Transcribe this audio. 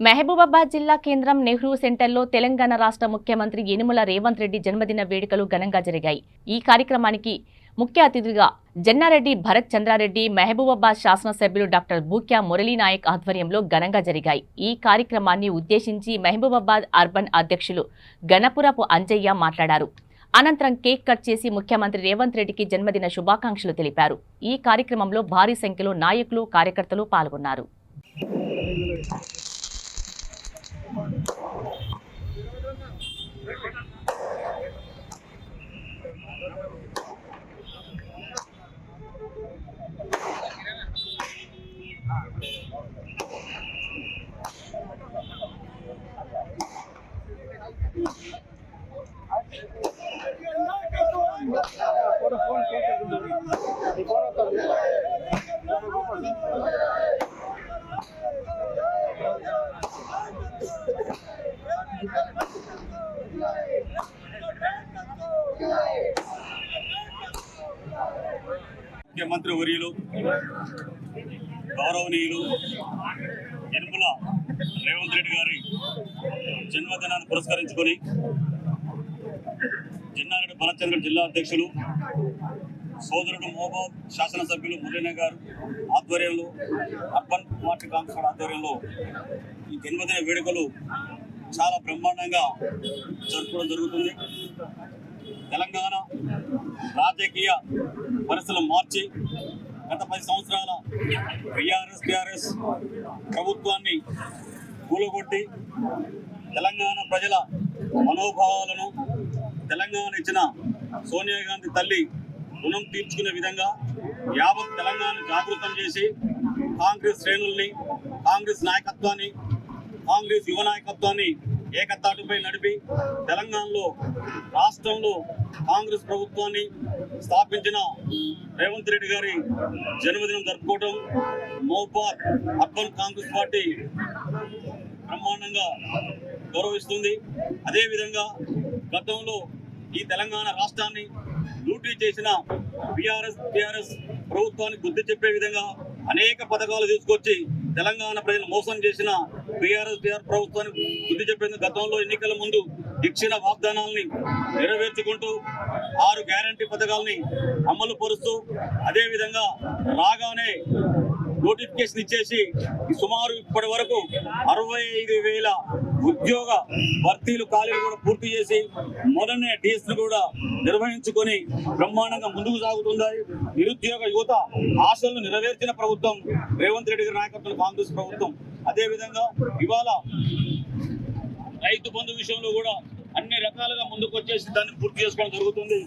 మహబూబాబాద్ జిల్లా కేంద్రం నెహ్రూ సెంటర్లో తెలంగాణ రాష్ట్ర ముఖ్యమంత్రి యనుమల రేవంత్ రెడ్డి జన్మదిన వేడుకలు ఘనంగా జరిగాయి. ఈ కార్యక్రమానికి ముఖ్య అతిథిగా జన్నారెడ్డి భరత్ చంద్రారెడ్డి, మహబూబాబాద్ శాసనసభ్యులు డాక్టర్ బూక్యా మురళీనాయక్ ఆధ్వర్యంలో ఘనంగా జరిగాయి. ఈ కార్యక్రమాన్ని ఉద్దేశించి మహబూబాబాద్ అర్బన్ అధ్యక్షులు గణపురపు అంజయ్య మాట్లాడారు. అనంతరం కేక్ కట్ చేసి ముఖ్యమంత్రి రేవంత్ రెడ్డికి జన్మదిన శుభాకాంక్షలు తెలిపారు. ఈ కార్యక్రమంలో భారీ సంఖ్యలో నాయకులు, కార్యకర్తలు పాల్గొన్నారు. ముఖ్యమంత్రి వర్యులు గౌరవనీయులు యనుమల రేవంత్ రెడ్డి గారి జన్మదినాన్ని పురస్కరించుకొని జన్నారెడ్డి భరత్చంద్ర జిల్లా అధ్యక్షులు సోదరుడు మహబూబాబాద్ శాసనసభ్యులు మురళీనాయక్ గారు ఆధ్వర్యంలో, అర్బన్ పార్టీ కాంగ్రెస్ ఆధ్వర్యంలో ఈ జన్మదిన వేడుకలు చాలా బ్రహ్మాండంగా జరుపుకోవడం జరుగుతుంది. తెలంగాణ రాజకీయ పరిస్థితులు మార్చి గత 10 సంవత్సరాల టీఆర్ఎస్ ప్రభుత్వాన్ని కూలగొట్టి తెలంగాణ ప్రజల మనోభావాలను, తెలంగాణ ఇచ్చిన సోనియా గాంధీ తల్లి రుణం తీర్చుకునే విధంగా యావత్ తెలంగాణ జాగృతం చేసి కాంగ్రెస్ శ్రేణుల్ని, కాంగ్రెస్ నాయకత్వాన్ని, కాంగ్రెస్ యువ నాయకత్వాన్ని ఏకతాటిపై నడిపి తెలంగాణలో, రాష్ట్రంలో కాంగ్రెస్ ప్రభుత్వాన్ని స్థాపించిన రేవంత్ రెడ్డి గారి జన్మదినం జరుపుకోవడం మహబూబాబాద్ అర్బన్ కాంగ్రెస్ పార్టీ బ్రహ్మాండంగా గౌరవిస్తుంది. అదేవిధంగా గతంలో ఈ తెలంగాణ రాష్ట్రాన్ని లూటీ చేసిన టీఆర్ఎస్ ప్రభుత్వానికి బుద్ధి చెప్పే విధంగా అనేక పథకాలు తీసుకొచ్చి తెలంగాణ ప్రజలు మోసం చేసిన టీఆర్ఎస్ ప్రభుత్వానికి బుద్ధి చెప్పేందుకు గతంలో ఎన్నికల ముందు ఇచ్చిన వాగ్దానాలని నెరవేర్చుకుంటూ 6 గ్యారంటీ పథకాలని అమలు పరుస్తూ, అదేవిధంగా రాగానే నోటిఫికేషన్ ఇచ్చేసి సుమారు ఇప్పటి వరకు 65,000 ఉద్యోగ భర్తీలు ఖాళీలు కూడా పూర్తి చేసి మొదలనే డిఎస్ను కూడా నిర్వహించుకొని బ్రహ్మాండంగా ముందుకు సాగుతుంది. నిరుద్యోగ యువత ఆశలను నెరవేర్చిన ప్రభుత్వం రేవంత్ రెడ్డి గారి నాయకత్వంలో కాంగ్రెస్ ప్రభుత్వం. అదేవిధంగా ఇవాళ రైతు బంధు విషయంలో కూడా అన్ని రకాలుగా ముందుకు వచ్చేసి దాన్ని పూర్తి చేసుకోవడం జరుగుతుంది.